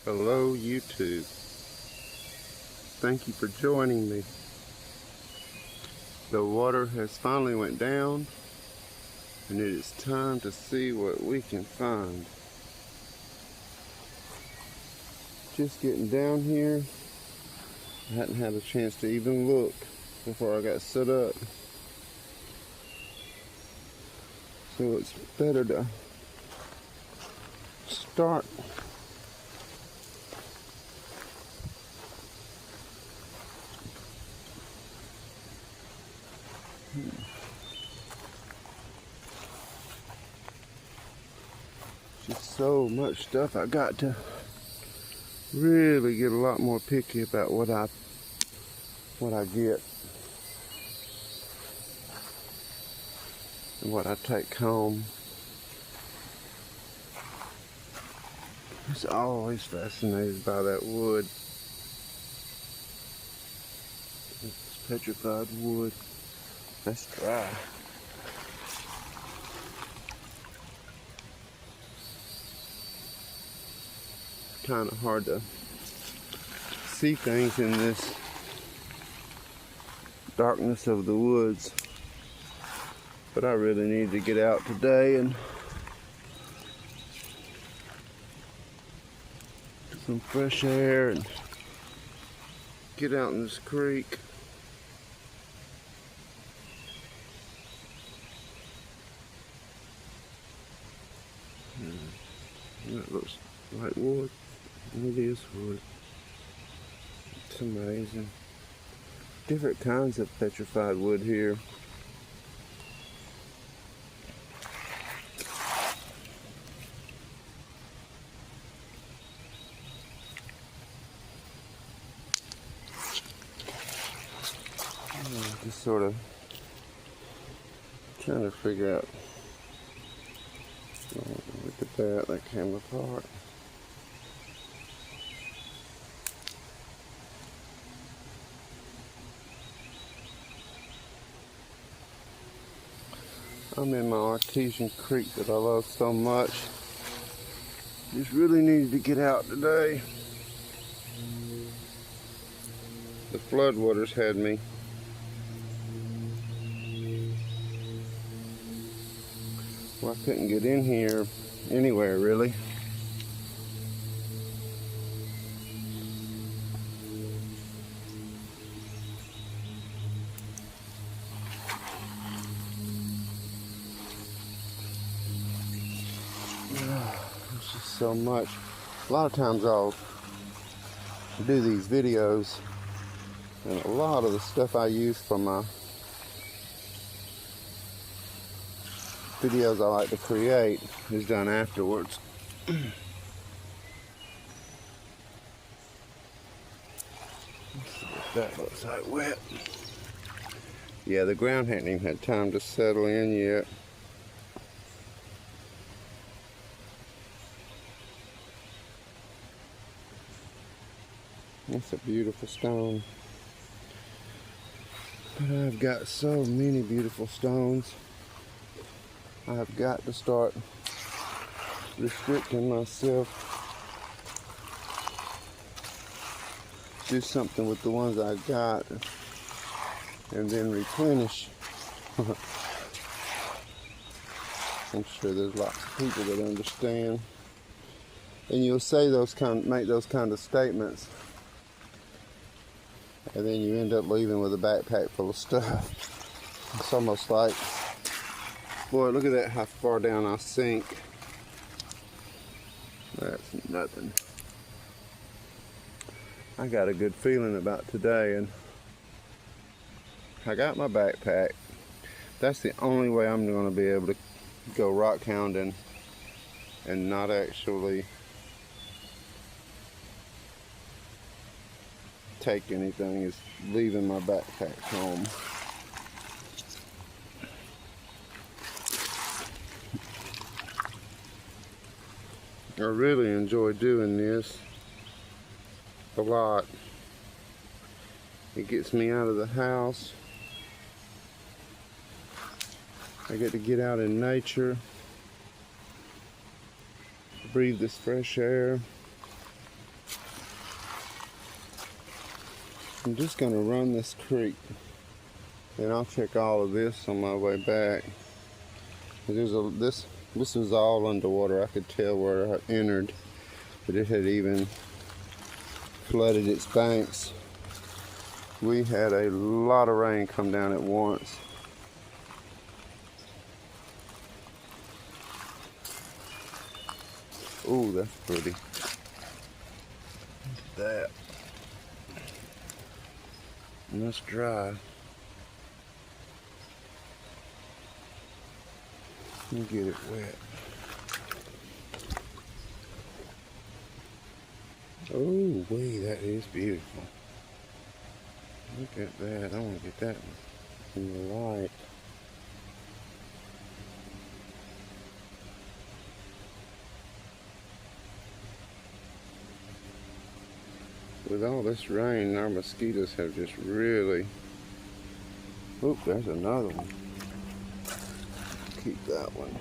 Hello YouTube. Thank you for joining me. The water has finally went down and it is time to see what we can find. Just getting down here. I hadn't had a chance to even look before I got set up. So it's better to start just so much stuff. I got to really get a lot more picky about what I get and what I take home. I was always fascinated by that wood. It's petrified wood. That's dry. Kind of hard to see things in this darkness of the woods, but I really need to get out today and get some fresh air and get out in this creek. That looks like wood. It is wood. It's amazing. Different kinds of petrified wood here. Just sort of trying to figure out. Oh, look at that came apart. I'm in my artesian creek that I love so much. Just really needed to get out today. The floodwaters had me. Well, I couldn't get in here anywhere really. There's just so much. A lot of times I'll do these videos, and a lot of the stuff I use for my videos I like to create is done afterwards. Let's see what that looks like wet. Yeah, the ground hadn't even had time to settle in yet. That's a beautiful stone. But I've got so many beautiful stones. I've got to start restricting myself. Do something with the ones I got and then replenish. I'm sure there's lots of people that understand. And you'll say make those kind of statements, and then you end up leaving with a backpack full of stuff. It's almost like, boy, look at that, how far down I sink. That's nothing. I got a good feeling about today, and I got my backpack. That's the only way I'm going to be able to go rockhounding and not actually take anything, is leaving my backpack home. I really enjoy doing this a lot. It gets me out of the house. I get to get out in nature, breathe this fresh air. I'm just going to run this creek, and I'll check all of this on my way back. This was all underwater. I could tell where I entered, but it had even flooded its banks. We had a lot of rain come down at once. Ooh, that's pretty. That. And that's dry. Let me get it wet. Oh, wait, that is beautiful. Look at that. I want to get that in the light. With all this rain, our mosquitoes have just really... Oop, there's another one. Keep that one.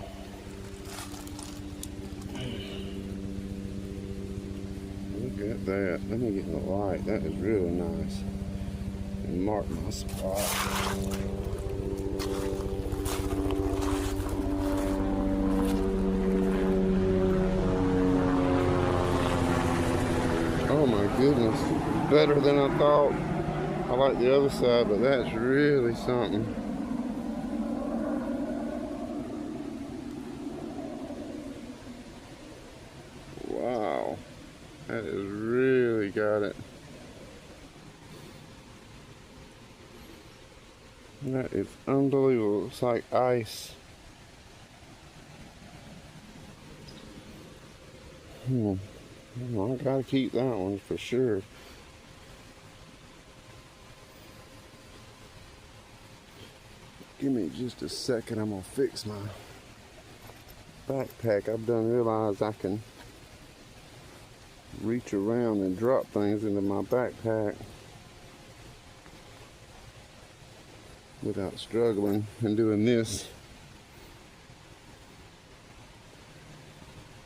Look at that. Let me get in the light. That is really nice. And mark my spot. Oh my goodness. Better than I thought. I like the other side, but that's really something. Wow. That has really got it. That is unbelievable. It's like ice. I gotta keep that one for sure. Give me just a second. I'm gonna fix my backpack. I've done realized I can reach around and drop things into my backpack without struggling and doing this.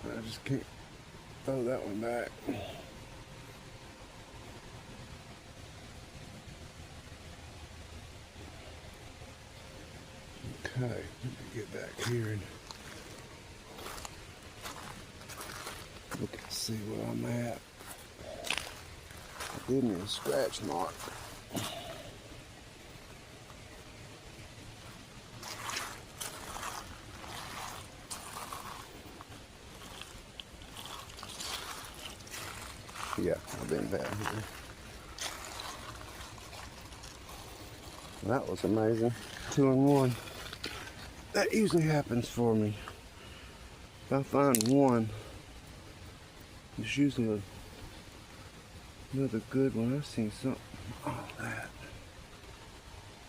I just can't throw that one back. Okay, let me get back here and look and see where I'm at. I did me a scratch mark. Yeah, I've been down here. That was amazing. 2 in 1. That usually happens for me. If I find one, there's usually another good one. I've seen something. Oh, that.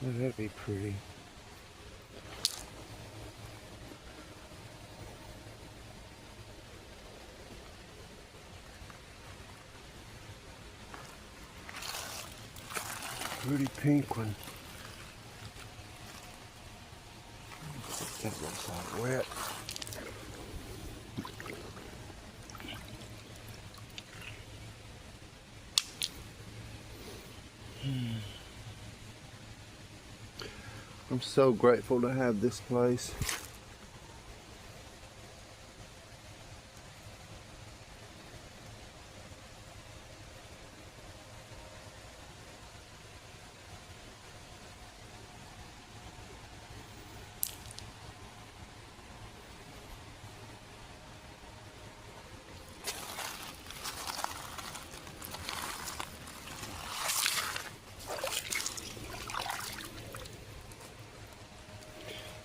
Oh, that'd be pretty. Pretty pink one. That looks like wet. I'm so grateful to have this place.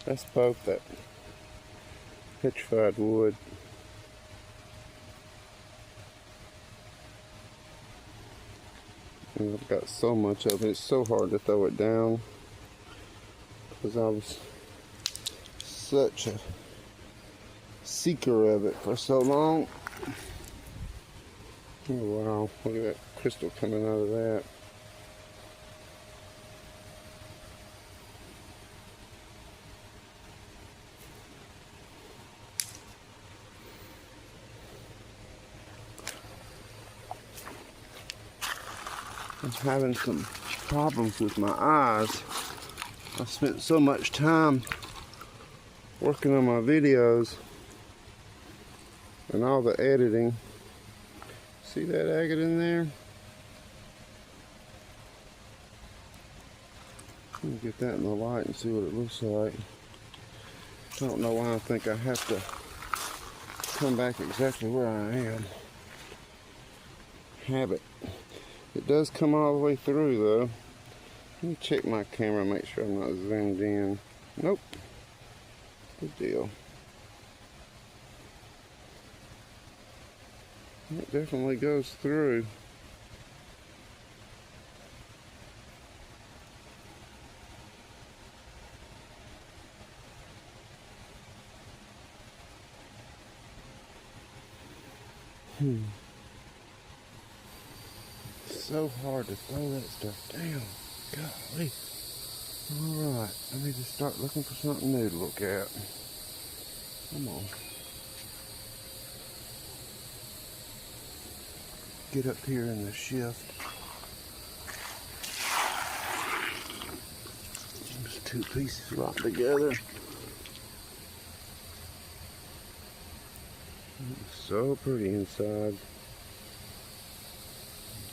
Let's poke that petrified wood. And I've got so much of it, it's so hard to throw it down because I was such a seeker of it for so long. Oh wow, look at that crystal coming out of that. I'm having some problems with my eyes. I spent so much time working on my videos and all the editing. See that agate in there? Let me get that in the light and see what it looks like. I don't know why I think I have to come back exactly where I am. Habit. It does come all the way through though. Let me check my camera, make sure I'm not zoomed in. Nope. Good deal. It definitely goes through. So hard to throw that stuff down. Golly. Alright, I need to start looking for something new to look at. Come on. Get up here in the shift. Those two pieces locked together. It's so pretty inside.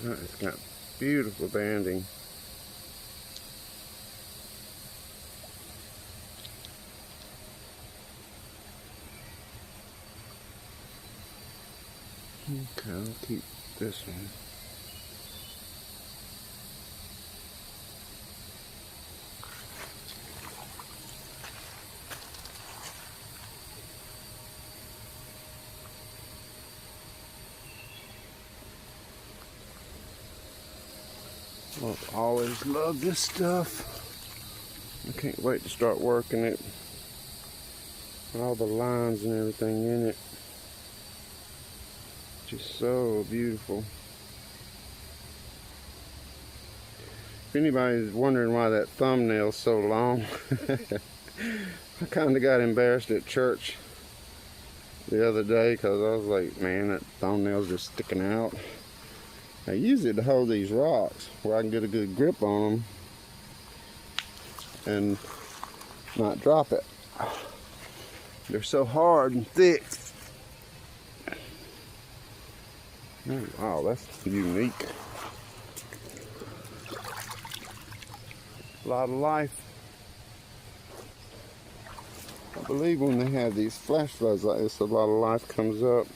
It's got beautiful banding. Okay, I'll keep this one. I've always loved this stuff. I can't wait to start working it. All the lines and everything in it. Just so beautiful. If anybody's wondering why that thumbnail's so long, I kind of got embarrassed at church the other day because I was like, man, that thumbnail's just sticking out. I use it to hold these rocks where I can get a good grip on them and not drop it. They're so hard and thick. Oh, wow, that's unique. A lot of life. I believe when they have these flash floods like this, a lot of life comes up.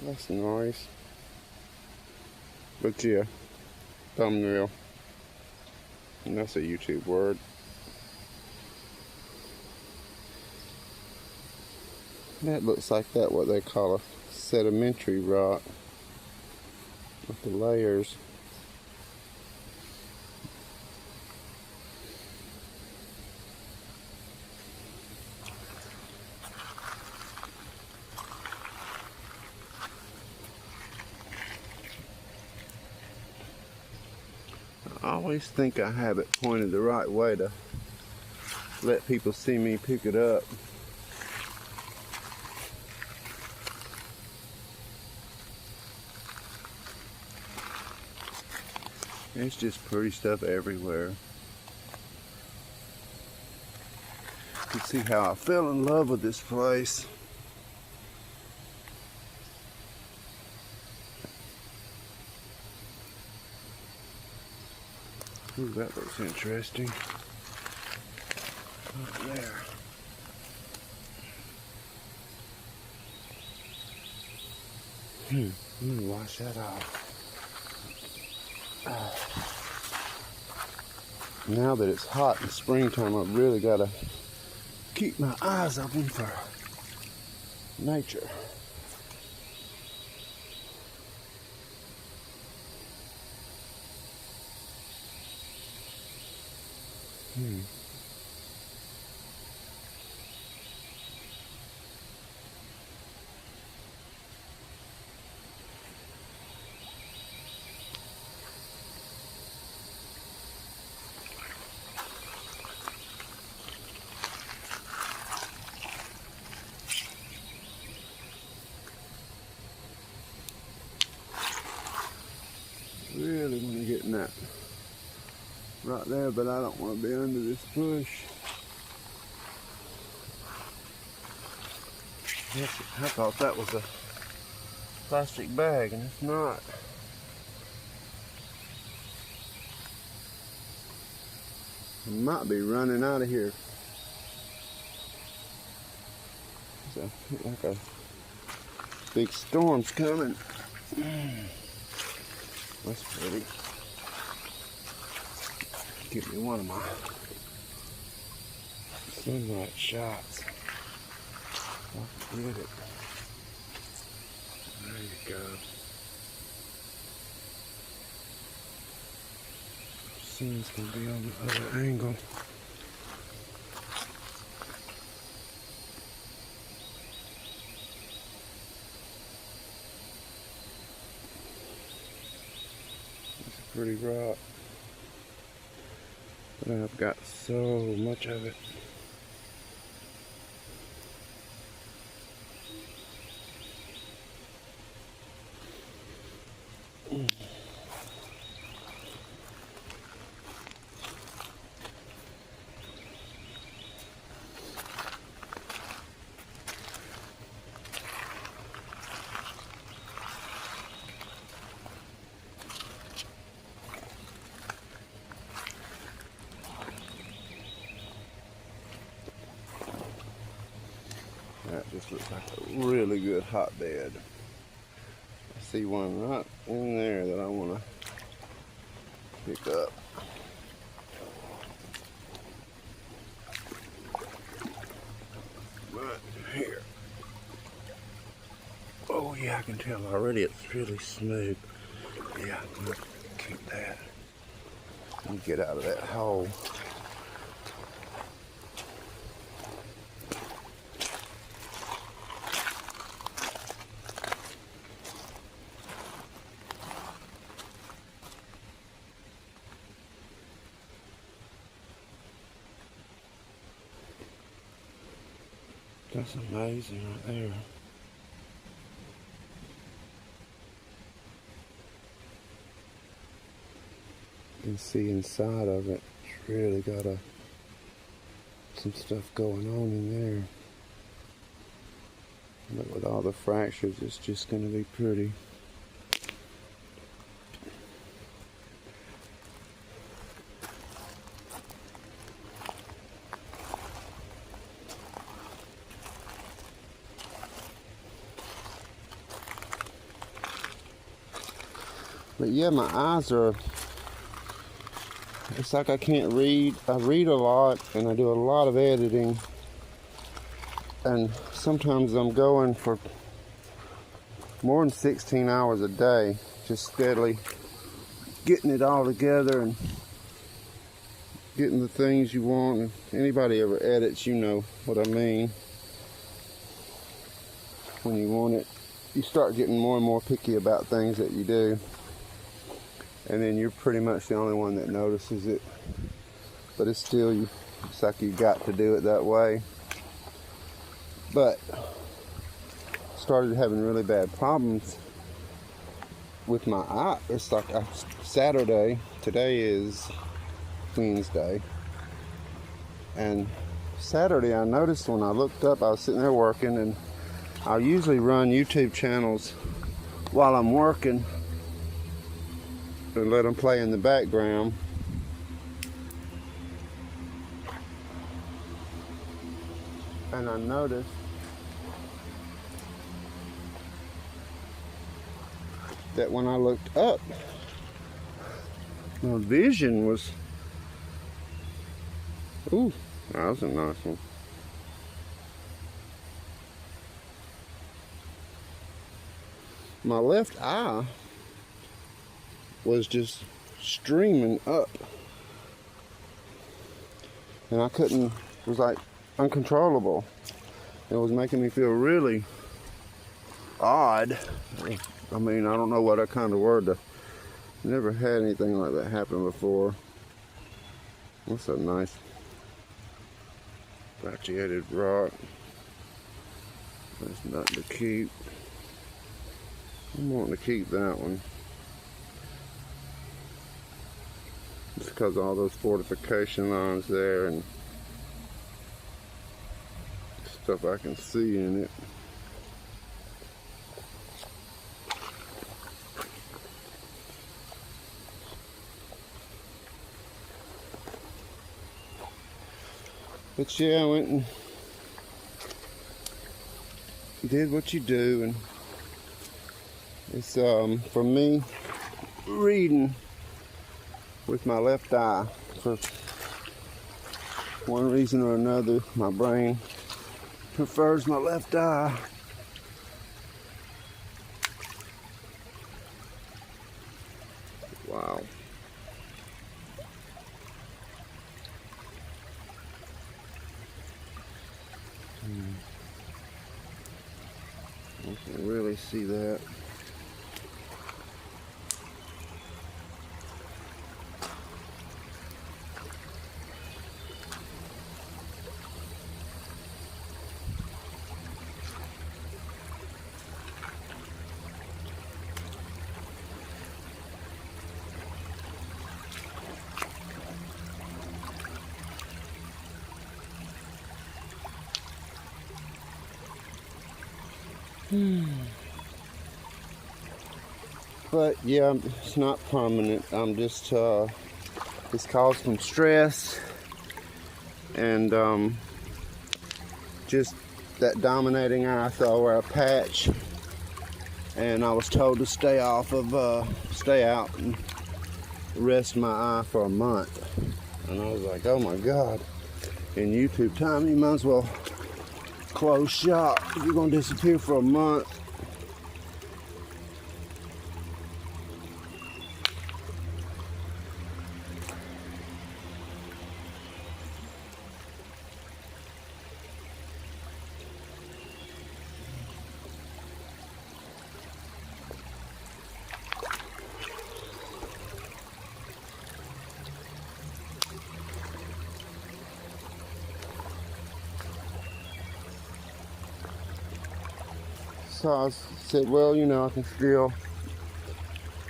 That's nice. But yeah, thumbnail. And that's a YouTube word. That looks like that what they call a sedimentary rock with the layers. I always think I have it pointed the right way to let people see me pick it up. It's just pretty stuff everywhere. You can see how I fell in love with this place. Ooh, that looks interesting. Up there. Let me wash that off. Now that it's hot in springtime, I've really got to keep my eyes open for nature. getting that right there, but I don't want to be under this bush. I thought that was a plastic bag, and it's not. I might be running out of here. So, like a big storm's coming. That's pretty. Give me one of my sunlight shots. I'll get it. There you go. Sun's gonna be on the other angle. It's a pretty rock, but I've got so much of it. That just looks like a really good hotbed. I see one right in there that I want to pick up. Right here. Oh yeah, I can tell already it's really smooth. Yeah, I'm gonna keep that. Let me get out of that hole. That's amazing right there. You can see inside of it. It's really got some stuff going on in there. But with all the fractures, it's just going to be pretty. But yeah, my eyes are, it's like I can't read. I read a lot and I do a lot of editing. And sometimes I'm going for more than 16 hours a day, just steadily getting it all together and getting the things you want. And anybody ever edits, you know what I mean. When you want it, you start getting more and more picky about things that you do. And then you're pretty much the only one that notices it. But it's still, it's like you got to do it that way. But started having really bad problems with my eye. It's like Saturday, today is Wednesday. And Saturday I noticed when I looked up, I was sitting there working, and I usually run YouTube channels while I'm working and let them play in the background. And I noticed that when I looked up, my vision was, ooh, that was a nice one. My left eye was just streaming up, and I couldn't, it was like uncontrollable. It was making me feel really odd. I mean, I don't know what kind of word to, never had anything like that happen before. What's a nice batchy-headed rock. That's nothing to keep. I'm wanting to keep that one. because all those fortification lines there and stuff I can see in it. But yeah, I went and did what you do, and it's for me, reading with my left eye. For one reason or another, my brain prefers my left eye. Wow. You can really see that. But yeah, it's not permanent. I'm just it's caused from stress and just that dominating eye. So I wear a patch, and I was told to stay off of stay out and rest my eye for a month. And I was like, oh my God, in YouTube time you might as well close shop if you're gonna disappear for a month. So I said, well, you know, I can still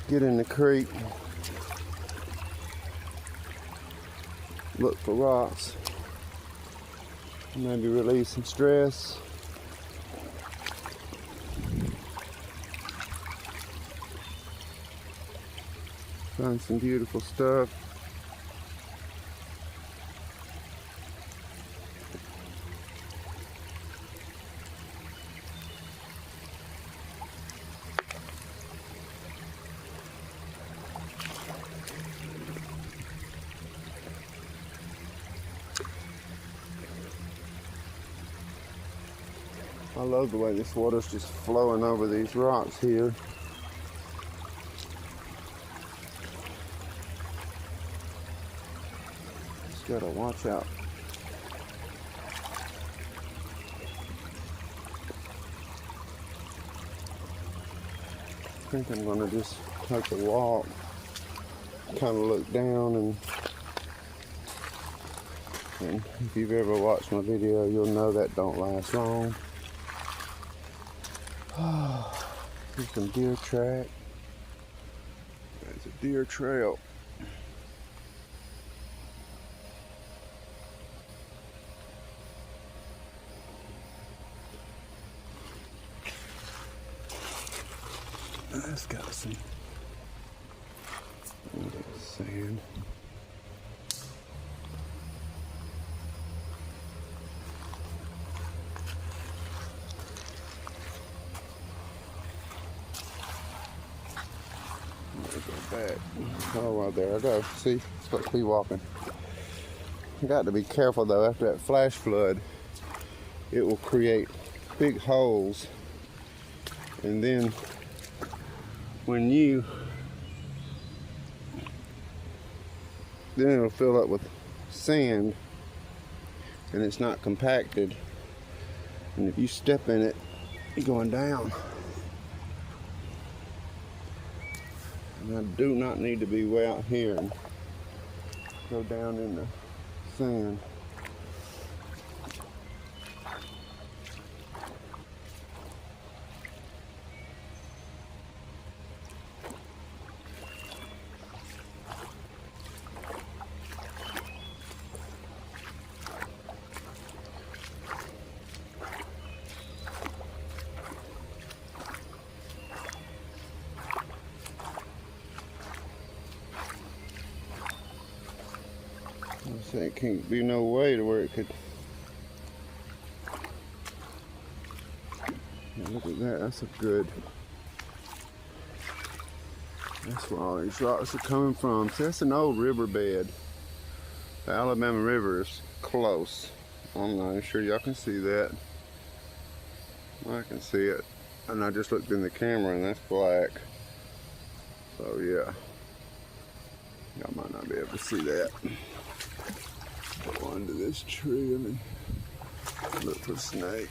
get in the creek, look for rocks, maybe release some stress. Find some beautiful stuff. I love the way this water's just flowing over these rocks here. Just gotta watch out. I think I'm gonna just take a walk, kind of look down, and if you've ever watched my video, you'll know that don't last long. Here's some deer track. There's a deer trail. That's got some sand. Back. Oh, well, there I go. See, it's supposed to be walking. I got to be careful though. After that flash flood, it will create big holes, and then when then it'll fill up with sand, and it's not compacted, and if you step in it, you're going down. And I do not need to be way out here and go down in the sand. There can't be no way to where it could. Now look at that, that's a good. That's where all these rocks are coming from. See, that's an old riverbed. The Alabama River is close. I'm not sure y'all can see that. I can see it. And I just looked in the camera and that's black. So yeah. Y'all might not be able to see that. Go under this tree and look for snakes.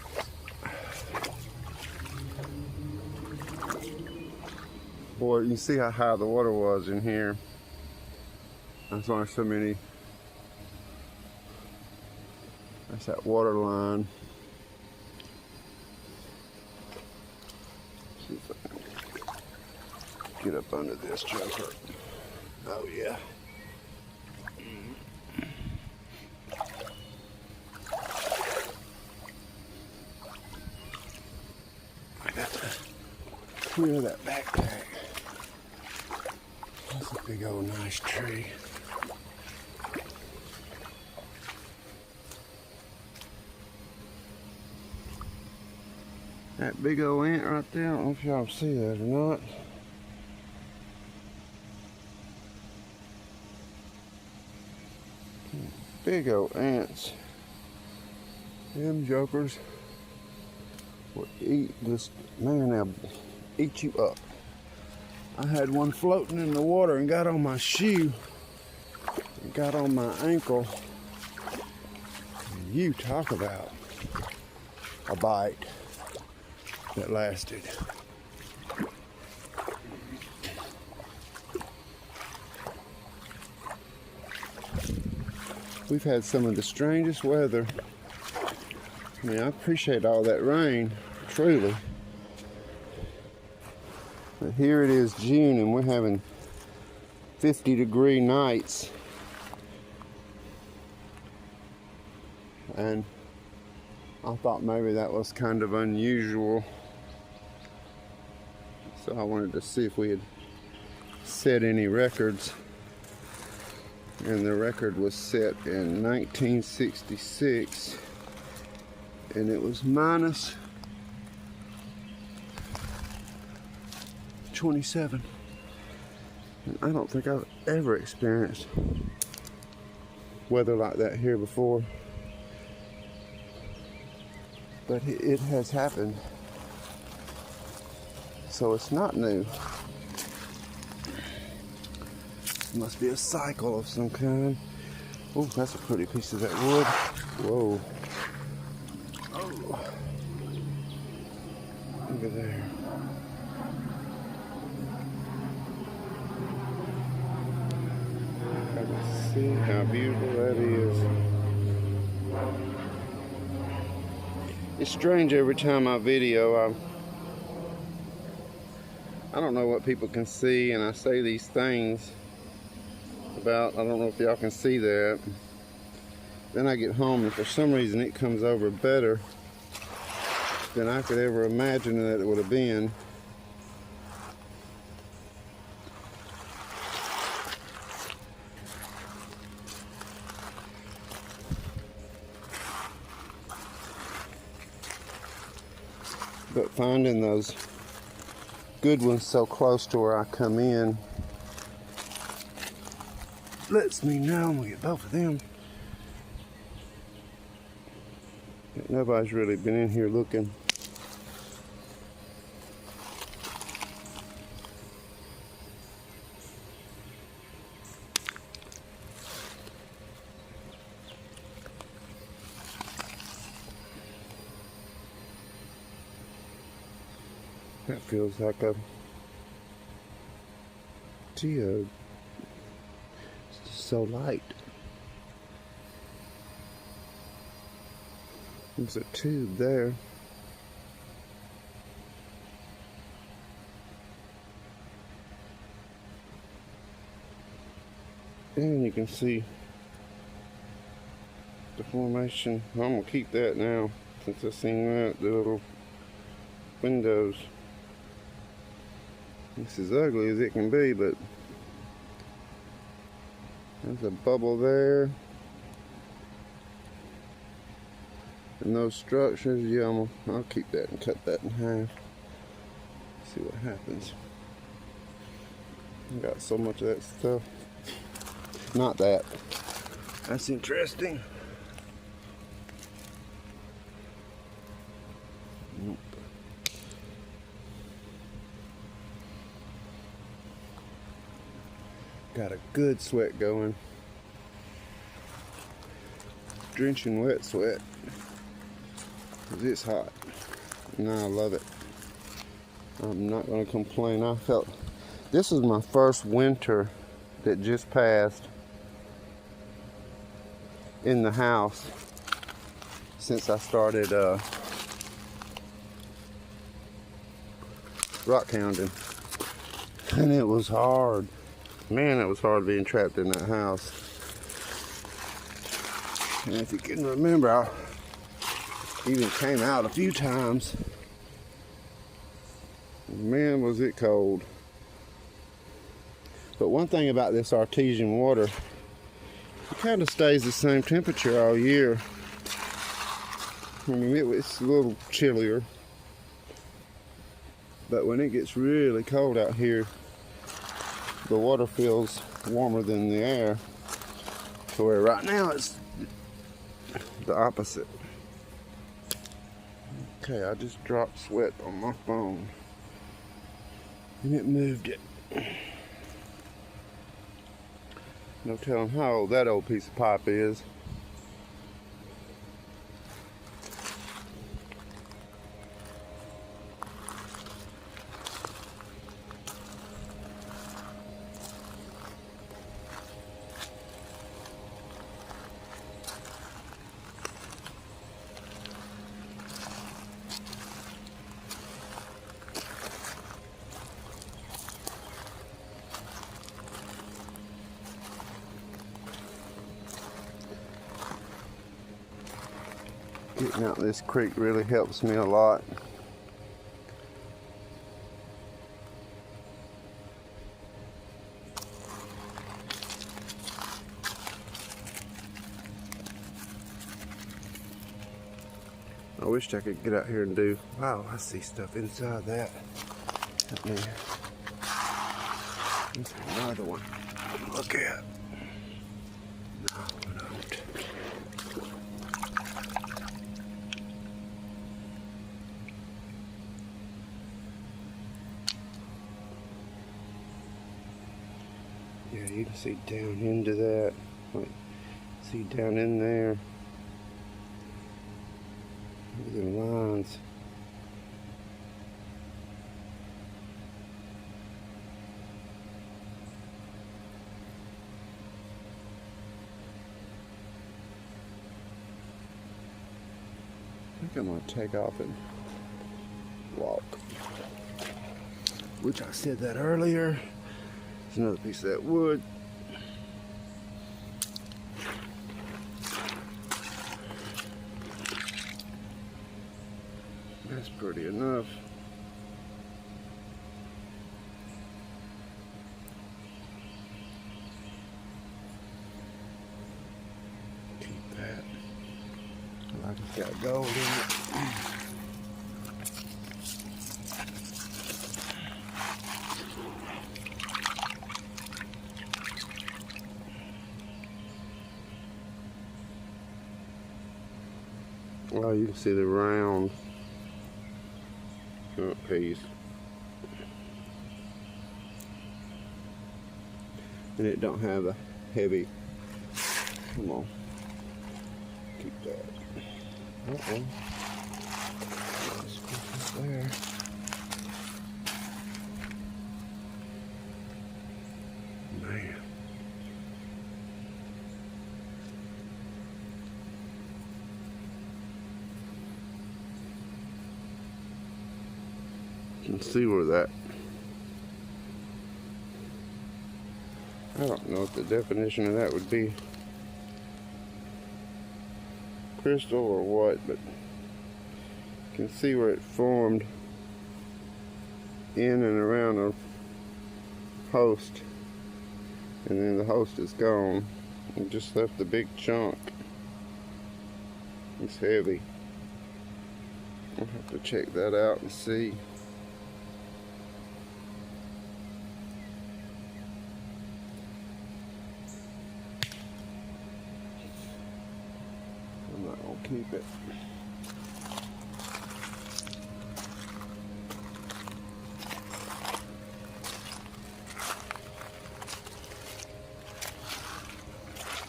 Boy, you can see how high the water was in here. That's why so many. That's that water line. See if I can get up under this jumper. Oh yeah. I got to clear that backpack. That's a big old nice tree. That big old ant right there, I don't know if y'all see that or not. Big old ants. Them jokers will eat this, man, they'll eat you up. I had one floating in the water and got on my shoe, and got on my ankle. And you talk about a bite that lasted. We've had some of the strangest weather. I mean, I appreciate all that rain, truly. But here it is June and we're having 50-degree nights. And I thought maybe that was kind of unusual. So I wanted to see if we had set any records. And the record was set in 1966. And it was minus 27. And I don't think I've ever experienced weather like that here before. But it has happened. So it's not new. It must be a cycle of some kind. Oh, that's a pretty piece of that wood. Whoa. Oh. Look at there. I can see how beautiful that is. It's strange every time I video, I don't know what people can see, and I say these things about, I don't know if y'all can see that. Then I get home and for some reason it comes over better than I could ever imagine that it would have been. But finding those good ones so close to where I come in lets me know I'm gonna get both of them. But nobody's really been in here looking. That feels like a geode. It's so light. There's a tube there. And you can see the formation. I'm gonna keep that now since I've seen that, the little windows. This is ugly as it can be, but there's a bubble there. And those structures, yeah, I'll keep that and cut that in half. See what happens. I got so much of that stuff. Not that. That's interesting. Nope. Got a good sweat going. Drenching wet sweat. 'Cause it's hot. And I love it. I'm not going to complain. I felt this is my first winter that just passed in the house since I started rockhounding. And it was hard. Man, it was hard being trapped in that house. And if you can remember, I even came out a few times. Man, was it cold. But one thing about this artesian water, it kind of stays the same temperature all year. I mean, it's a little chillier. But when it gets really cold out here, the water feels warmer than the air. So where right now it's the opposite. Okay, I just dropped sweat on my phone. And it moved it. No telling how old that old piece of pipe is. Getting out this creek really helps me a lot. I wish I could get out here and do, wow, I see stuff inside that. There's another one. Look at. No, I don't. Yeah, you can see down into that. Like, see down in there. Look at the lines. I think I'm going to take off and walk. Which I said that earlier. There's another piece of that wood. That's pretty enough. Keep that. Like it's got gold in it. Oh, you can see the round piece. And it don't have a heavy, come on, keep that. Uh-oh. Let's put that there. Man. You can see where that, I don't know what the definition of that would be, crystal or what, but you can see where it formed in and around a host, and then the host is gone and just left the big chunk. It's heavy. I'll have to check that out and see. I'm not gonna keep it.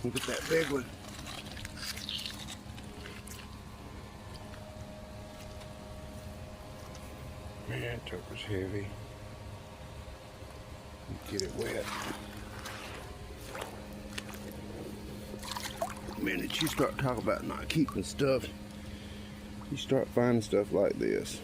Look at that big one. Man, that joker's heavy. Get it wet. The minute you start talking about not keeping stuff, you start finding stuff like this.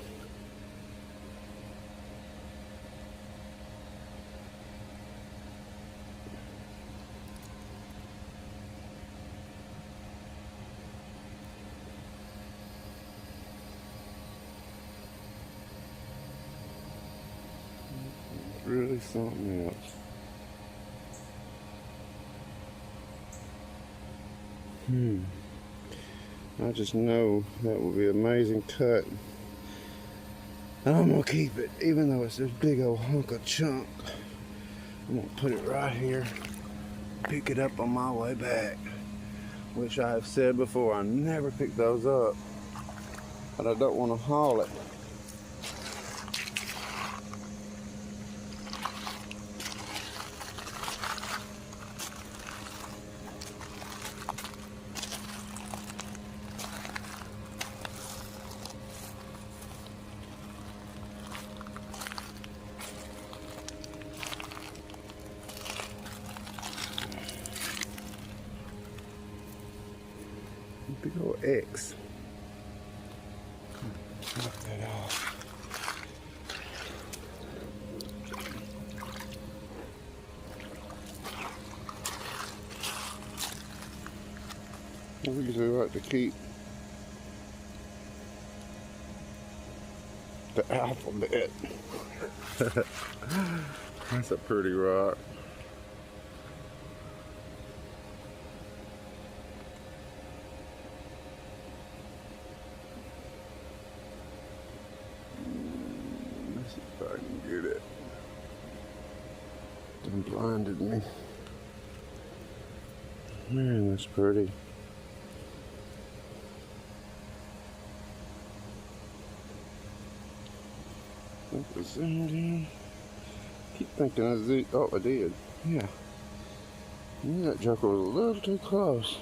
Really something else. I just know that will be an amazing cut. And I'm gonna keep it, even though it's this big old hunk of chunk. I'm gonna put it right here, pick it up on my way back. Which I have said before, I never pick those up, but I don't want to haul it. Big old X. Knock that off. I usually like to keep the alphabet. That's a pretty rock. If I can get it. It blinded me. Man, that's pretty. I think we zoomed in. Keep thinking I zoomed. Oh, I did. Yeah. I knew that joker was a little too close.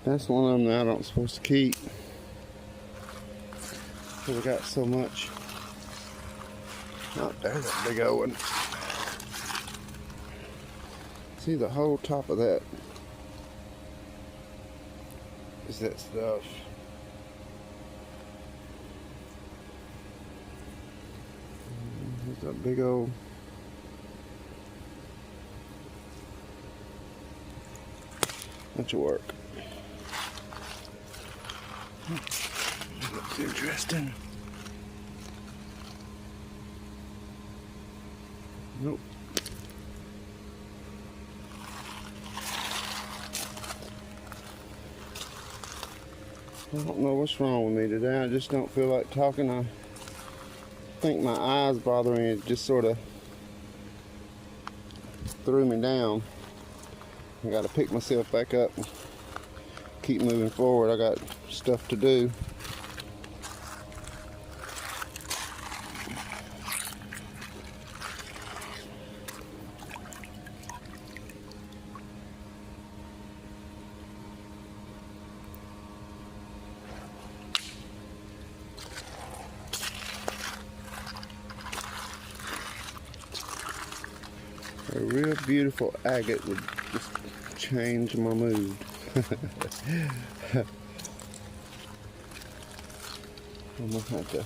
That's one of them that I don't supposed to keep because I got so much. Oh, there's that big old one. See, the whole top of that is that stuff. There's that big old. That should work. Looks interesting. Nope. I don't know what's wrong with me today. I just don't feel like talking. I think my eyes bother me. It just sort of threw me down. I got to pick myself back up and keep moving forward. I got stuff to do. A real beautiful agate would just change my mood. I'm gonna have to.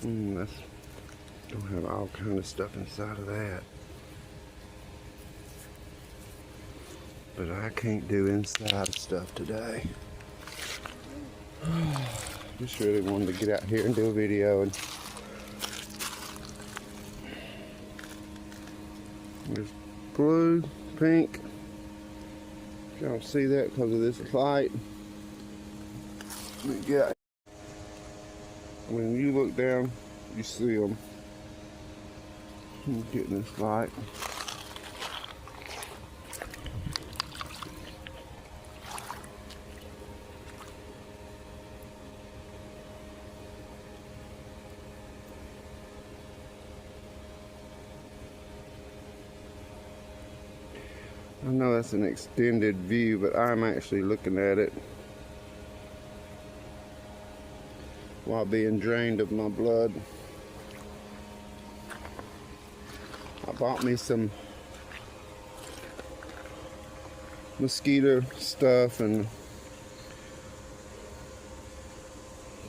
That's don't have all kind of stuff inside of that. But I can't do inside stuff today. Just really wanted to get out here and do a video. And there's blue, pink. Y'all see that because of this light. Yeah. When you look down, you see them. I'm getting this light. I know that's an extended view, but I'm actually looking at it while being drained of my blood. I bought me some mosquito stuff and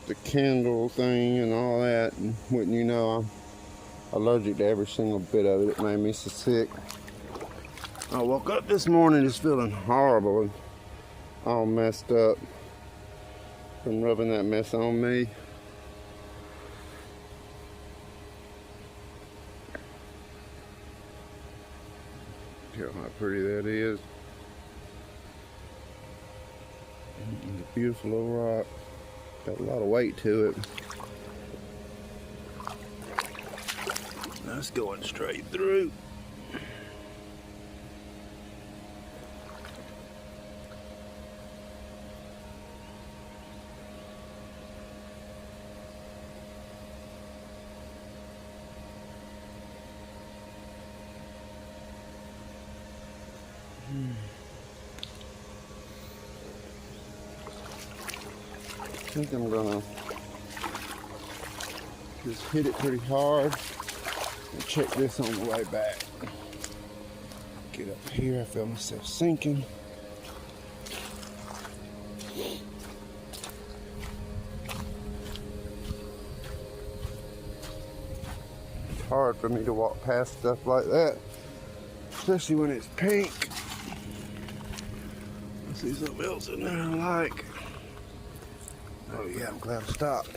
the candle thing and all that, and wouldn't you know, I'm allergic to every single bit of it. It made me so sick. I woke up this morning just feeling horrible and all messed up from rubbing that mess on me. Look how pretty that is. It's a beautiful little rock. Got a lot of weight to it. That's going straight through. I think I'm gonna just hit it pretty hard and check this on the way back. Get up here, I feel myself sinking. It's hard for me to walk past stuff like that, especially when it's pink. I see something else in there I like. Oh yeah, I'm glad I stopped.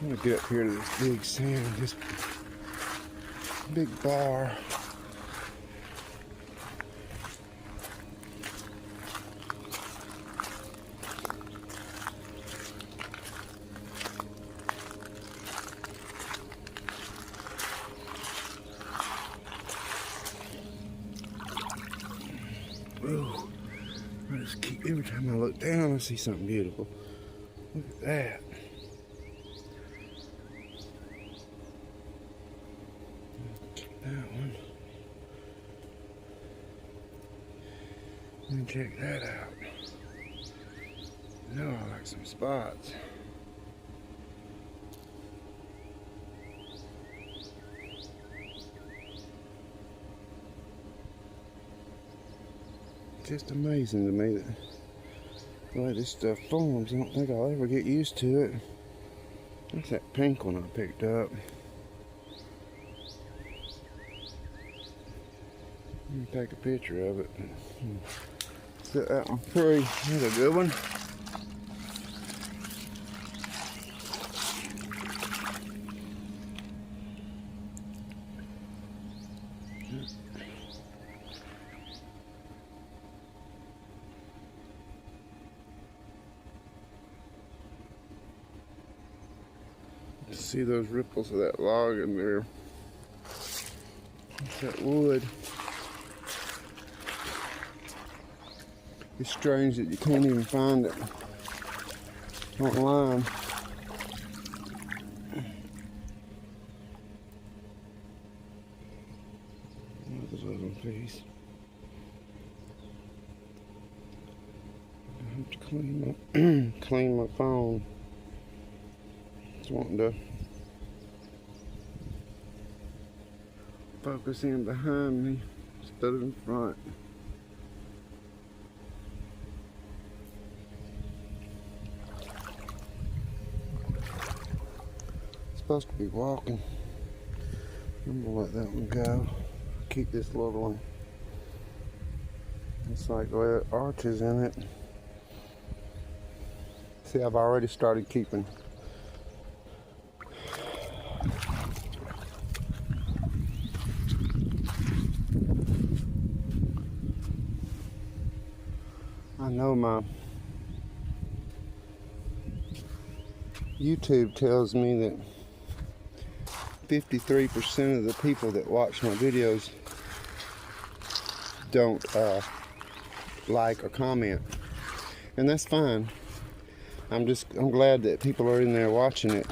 I'm gonna get up here to this big sand, this big bar. Ooh, I just keep, every time I look down, I see something beautiful. Look at that. That one. Let me check that out. No, I like some spots. It's just amazing to me that the way this stuff forms. I don't think I'll ever get used to it. That's that pink one I picked up. Let me take a picture of it. Set that one free. That's a good one. See those ripples of that log in there. It's that wood. It's strange that you can't even find it online. There's a little piece. I have to clean my phone. Just wanting to focus in behind me instead of in front. Supposed to be walking. I'm gonna let that one go. Keep this little one. It's like the arches in it. See, I've already started keeping. I know my YouTube tells me that 53% of the people that watch my videos don't like or comment, and that's fine. I'm glad that people are in there watching it,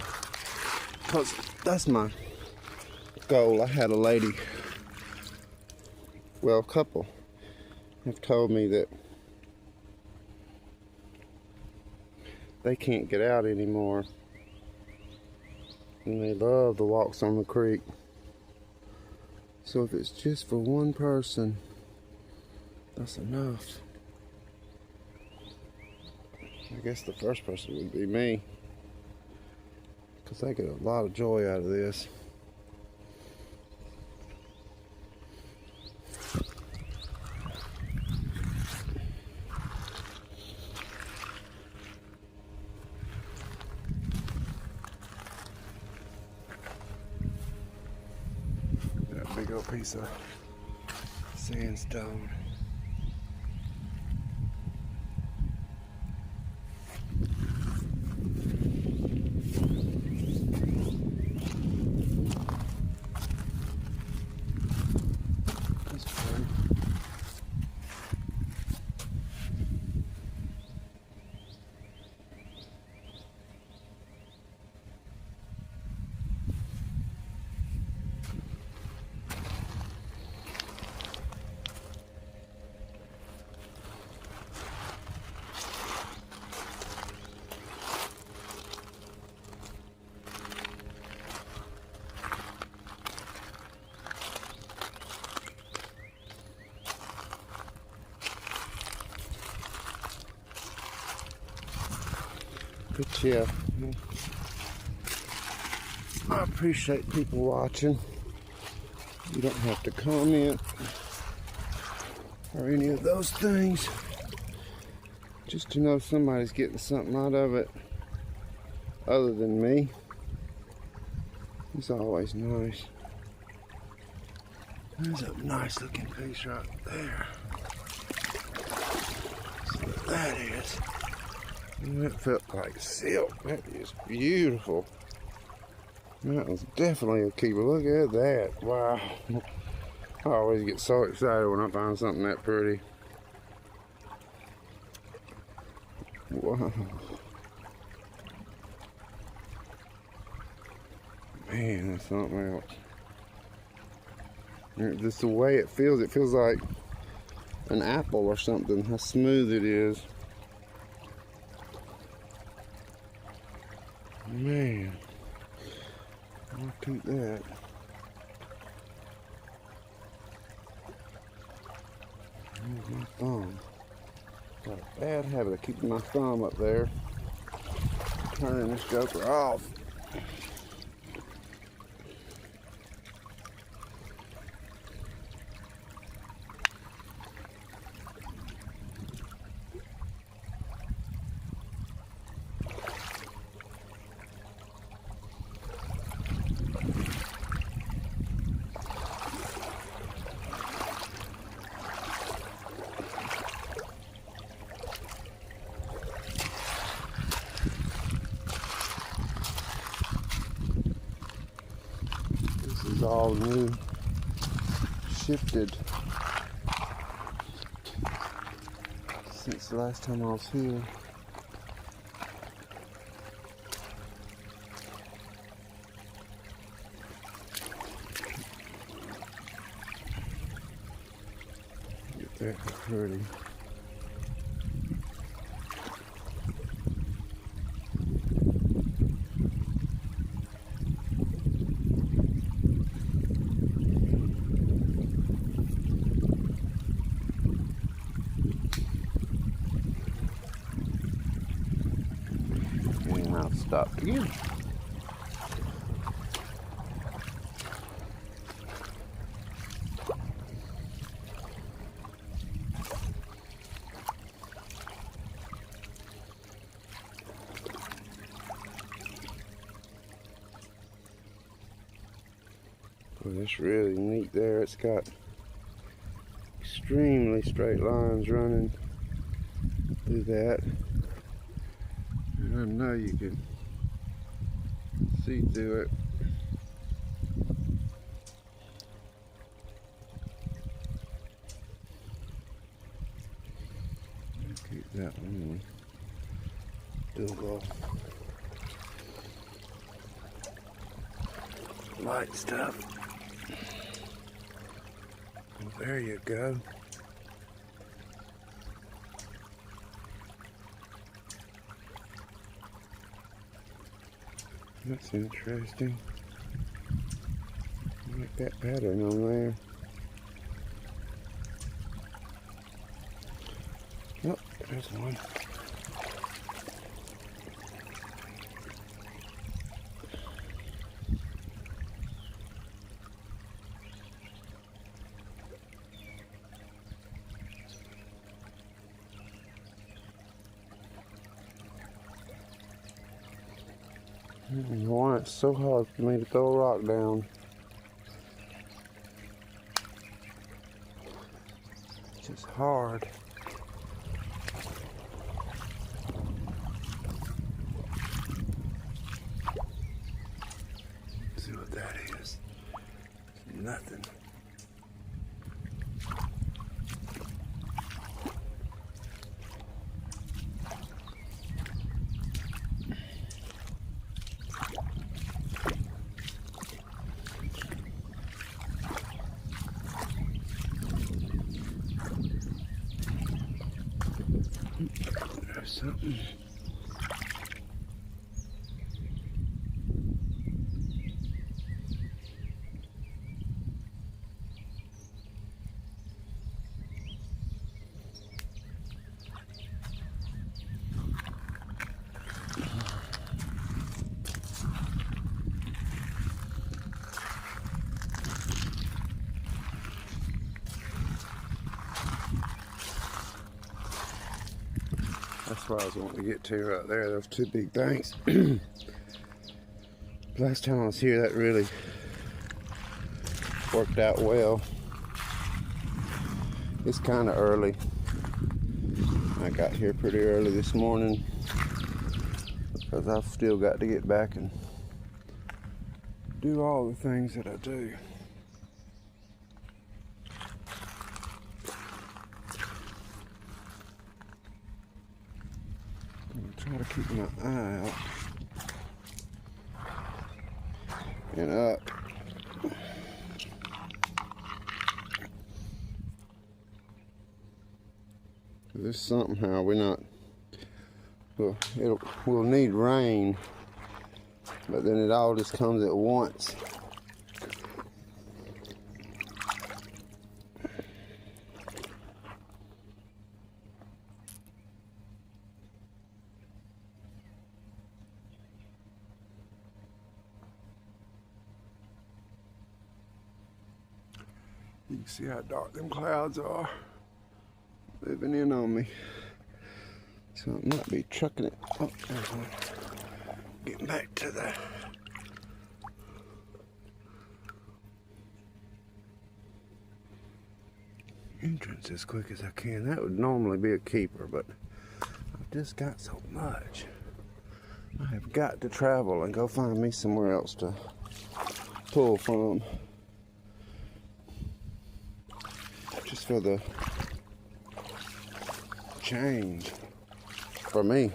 because that's my goal. I had a lady, well, a couple have told me that they can't get out anymore, and they love the walks on the creek. So if it's just for one person, that's enough. I guess the first person would be me, because I get a lot of joy out of this. That big old piece of sandstone. But yeah, I appreciate people watching. You don't have to comment or any of those things. Just to know somebody's getting something out of it other than me. It's always nice. There's a nice looking piece right there. So that is. That felt like silk. That is beautiful. That was definitely a keeper. Look at that. Wow. I always get so excited when I find something that pretty. Wow. Man, that's something else. Just the way it feels like an apple or something, how smooth it is. Man, I'll keep that. Here's my thumb. Got a bad habit of keeping my thumb up there, turning this joker off. This is all new, shifted since the last time I was here. Get that pretty. somehow stopped again. Well, it's really neat there. It's got extremely straight lines running through that. And I know you can see through it. Keep that one on. Still go. Light stuff. Well, there you go. That's interesting. I like that pattern on there. Oh, there's one. Why it's so hard for me to throw a rock down. It's just hard. See what that is? It's nothing. There's something. That's what I was wanting to get to right there, those two big things. Last time I was here, that really worked out well. It's kind of early. I got here pretty early this morning because I've still got to get back and do all the things that I do. Try to keep my eye out and up. This somehow we're not. Well, we'll need rain, but then it all just comes at once. You can see how dark them clouds are moving in on me. So I might be trucking it. Oh, there's one. Getting back to the entrance as quick as I can. That would normally be a keeper, but I've just got so much. I have got to travel and go find me somewhere else to pull from. Just for the change for me.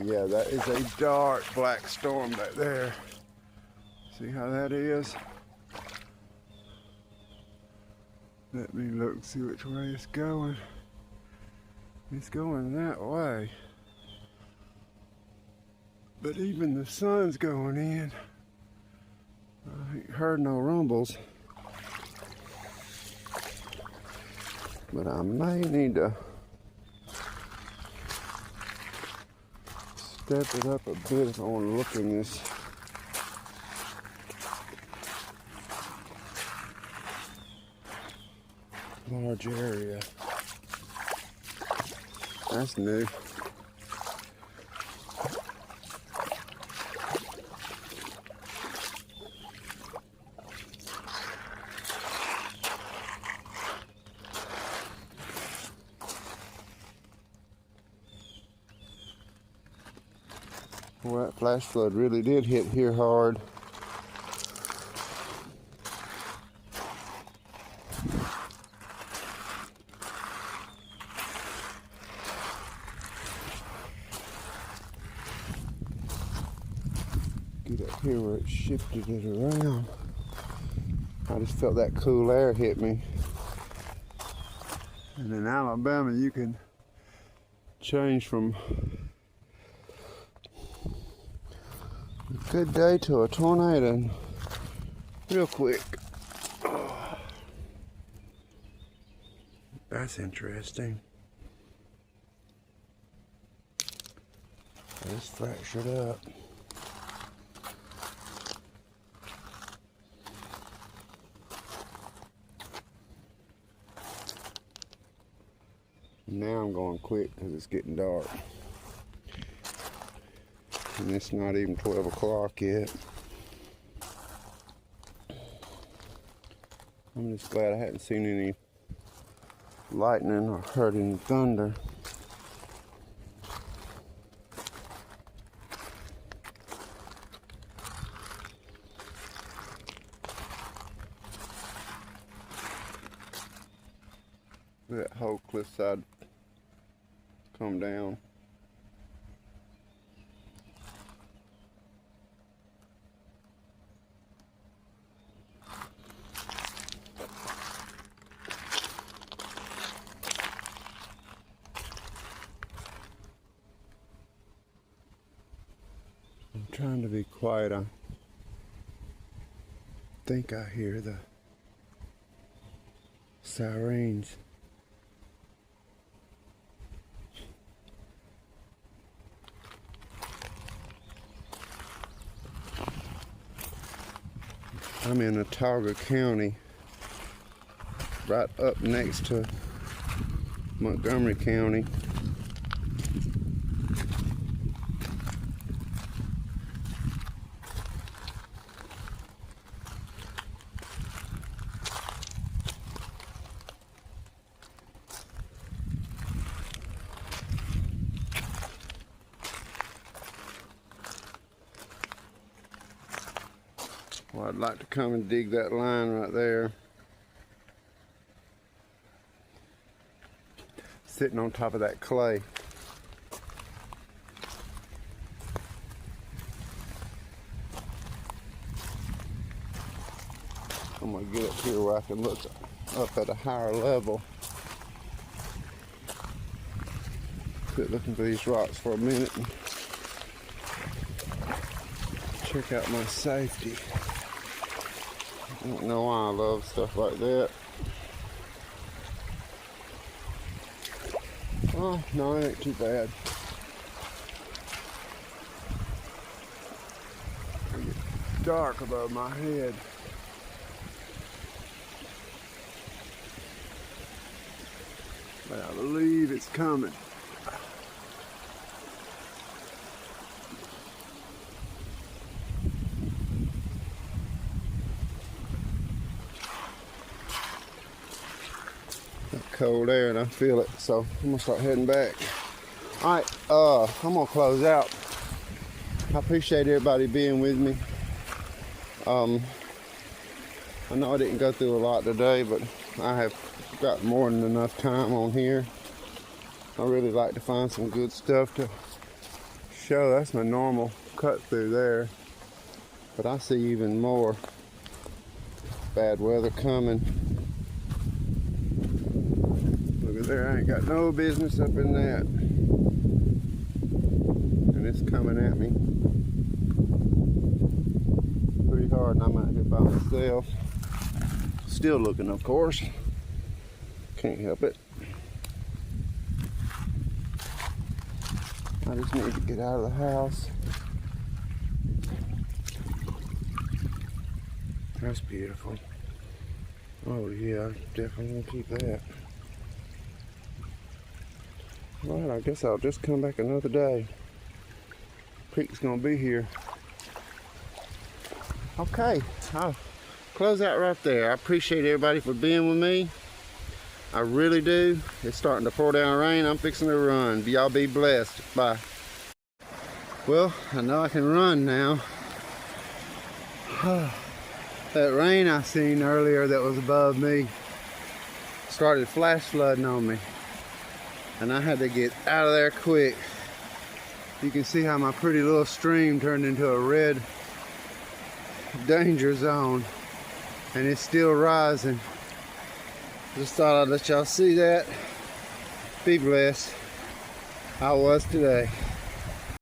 Yeah, that is a dark black storm back there. See how that is? Let me look, see which way it's going. It's going that way. But even the sun's going in. I ain't heard no rumbles. But I may need to step it up a bit if I want to look in this large area. That's new. Well, that flash flood really did hit here hard. Get up here where it shifted it around. I just felt that cool air hit me. And in Alabama, you can change from a good day to a tornado real quick. Oh, that's interesting. Let's fracture it up. Now I'm going quick because it's getting dark. And it's not even 12 o'clock yet. I'm just glad I hadn't seen any lightning or heard any thunder. That whole cliffside come down. I'm trying to be quiet. I think I hear the sirens. I'm in Autauga County, right up next to Montgomery County. Well, I'd like to come and dig that line right there. Sitting on top of that clay. I'm gonna get up here where I can look up at a higher level. Quit looking for these rocks for a minute and check out my safety. I don't know why I love stuff like that. Oh, no, it ain't too bad. It gets dark above my head. But I believe it's coming. Cold air and I feel it, so I'm gonna start heading back. Alright, I'm gonna close out. I appreciate everybody being with me. I know I didn't go through a lot today, but I have got more than enough time on here. I really like to find some good stuff to show. That's my normal cut through there, but I see even more bad weather coming. There, I ain't got no business up in that. And it's coming at me pretty hard, and I'm out here by myself. Still looking, of course. Can't help it. I just need to get out of the house. That's beautiful. Oh yeah, definitely gonna keep that. Alright, I guess I'll just come back another day. Creek's gonna be here. Okay, I'll close out right there. I appreciate everybody for being with me. I really do. It's starting to pour down rain. I'm fixing to run. Y'all be blessed. Bye. Well, I know I can run now. That rain I seen earlier that was above me started flash flooding on me. And I had to get out of there quick. You can see how my pretty little stream turned into a red danger zone. And it's still rising. Just thought I'd let y'all see that. Be blessed. I was today.